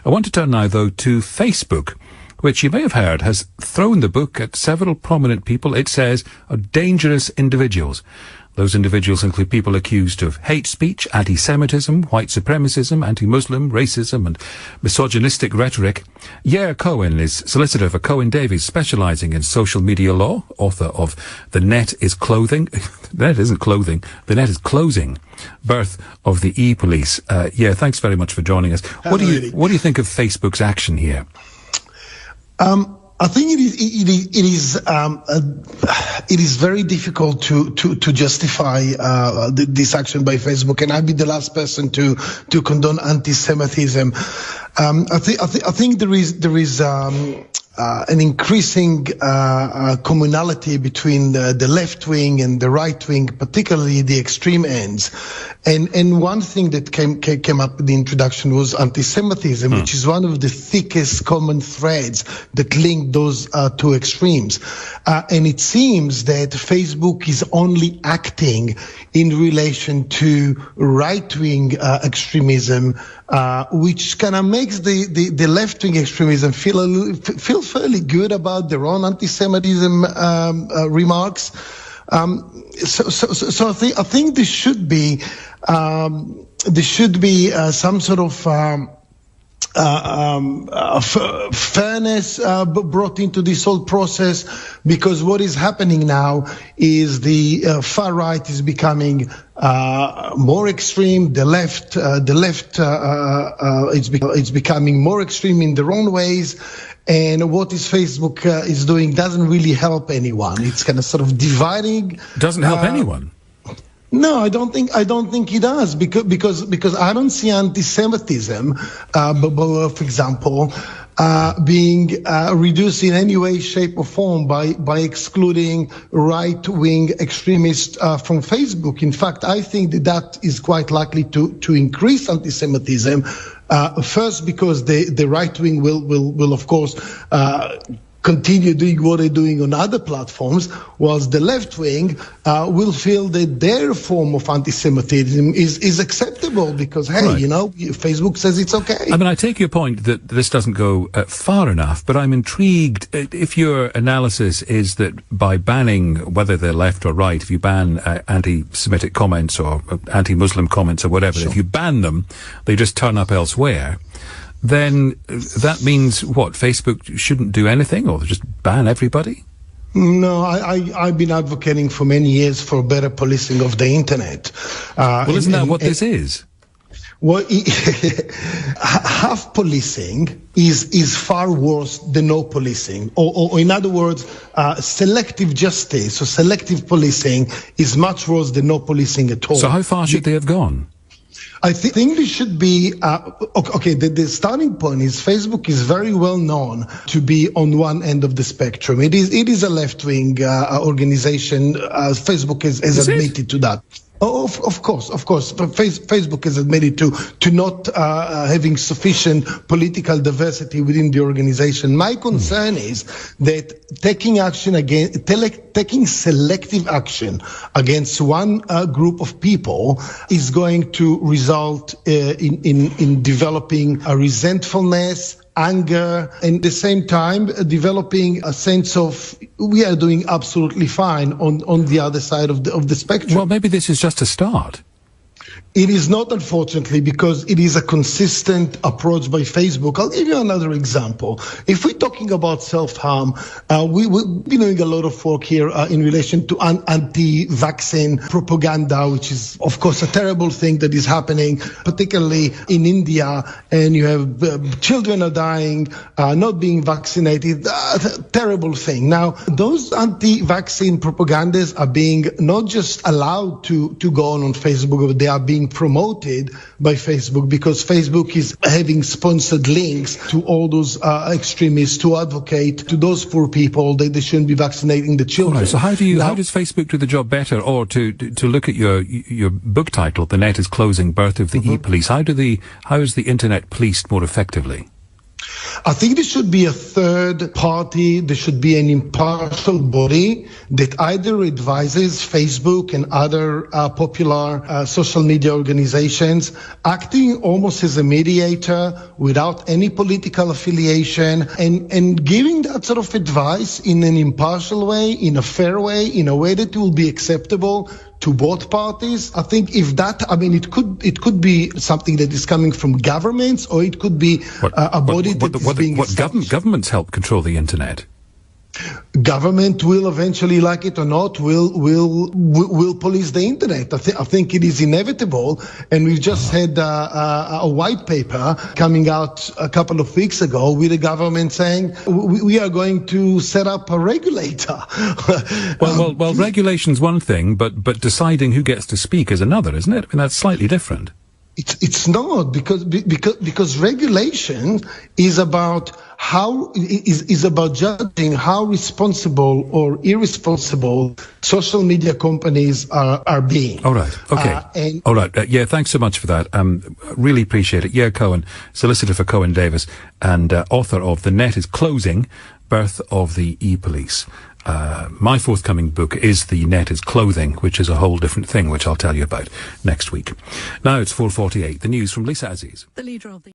I want to turn now, though, to Facebook, which you may have heard has thrown the book at several prominent people it says are dangerous individuals. Those individuals include people accused of hate speech, anti-Semitism, white supremacism, anti-Muslim, racism and misogynistic rhetoric. Yair Cohen is solicitor for Cohen Davies, specialising in social media law, author of The Net is Clothing. The Net isn't clothing. The Net is Closing. Birth of the E-Police. Yair, thanks very much for joining us. What do you think of Facebook's action here? I think it is very difficult to justify this action by Facebook, and I'd be the last person to condone anti-Semitism. I think there is an increasing commonality between the left wing and the right wing, particularly the extreme ends. And one thing that came up in the introduction was anti-Semitism, which is one of the thickest common threads that link those two extremes. And it seems that Facebook is only acting in relation to right-wing extremism, which kind of makes the left-wing extremism feel fairly good about their own anti-Semitism remarks. So I think there should be some sort of fairness brought into this whole process, because what is happening now is the far right is becoming more extreme. The left it's becoming more extreme in their own ways. And what is Facebook is doing doesn't really help anyone. It's kind of sort of dividing. Doesn't help anyone. No, I don't think it does, because I don't see anti-Semitism, for example, being reduced in any way, shape, or form by excluding right-wing extremists from Facebook. In fact, I think that is quite likely to increase anti-Semitism. First, because the right wing will of course continue doing what they're doing on other platforms, whilst the left wing will feel that their form of anti-Semitism is acceptable because, hey, right, Facebook says it's okay. I mean, I take your point that this doesn't go far enough, but I'm intrigued if your analysis is that by banning, whether they're left or right, if you ban anti-Semitic comments or anti-Muslim comments or whatever, sure, if you ban them, they just turn up elsewhere. Then that means what? Facebook shouldn't do anything, or just ban everybody? No, I've been advocating for many years for better policing of the internet. Well, isn't that what this is? Well, half policing is far worse than no policing, or in other words, selective justice or selective policing is much worse than no policing at all. So how far should they have gone? I think there should be, the starting point is Facebook is very well known to be on one end of the spectrum. It is a left-wing organization. Facebook has admitted to that. Oh, of course. But Facebook has admitted to not having sufficient political diversity within the organization. My concern is that taking selective action against one group of people is going to result in developing a resentfulness, anger, and at the same time developing a sense of we are doing absolutely fine on the other side of the spectrum. Well, maybe this is just a start. It is not, unfortunately, because it is a consistent approach by Facebook. I'll give you another example. If we're talking about self-harm, we've been doing a lot of work here in relation to anti-vaccine propaganda, which is, of course, a terrible thing that is happening, particularly in India. And you have children are dying, not being vaccinated. Terrible thing. Now, those anti-vaccine propagandas are being not just allowed to go on Facebook, but they are being promoted by Facebook, because Facebook is having sponsored links to all those extremists to advocate to those poor people that they shouldn't be vaccinating the children. Right, so how does Facebook do the job better? Or to look at your book title, The Net is Closing, Birth of the E-Police, how is the internet policed more effectively? I think there should be a third party. There should be an impartial body that either advises Facebook and other popular social media organizations, acting almost as a mediator without any political affiliation, and giving that sort of advice in an impartial way, in a fair way, in a way that will be acceptable to both parties. I think if that, it could be something that is coming from governments, or it could be a body that is being established. Governments help control the internet. Government will eventually, like it or not, will police the internet. I think it is inevitable, and we've just had a white paper coming out a couple of weeks ago with the government saying we are going to set up a regulator. Well, regulation's one thing, but deciding who gets to speak is another, isn't it? I mean, that's slightly different. It's not, because regulation is about about judging how responsible or irresponsible social media companies are being. All right. Okay. All right. Yeah. Thanks so much for that. Really appreciate it. Yair Cohen, solicitor for Cohen Davis, and author of "The Net is Closing: Birth of the E-Police." My forthcoming book is "The Net is Clothing," which is a whole different thing, which I'll tell you about next week. Now it's 4:48. The news from Lisa Aziz. The leader of the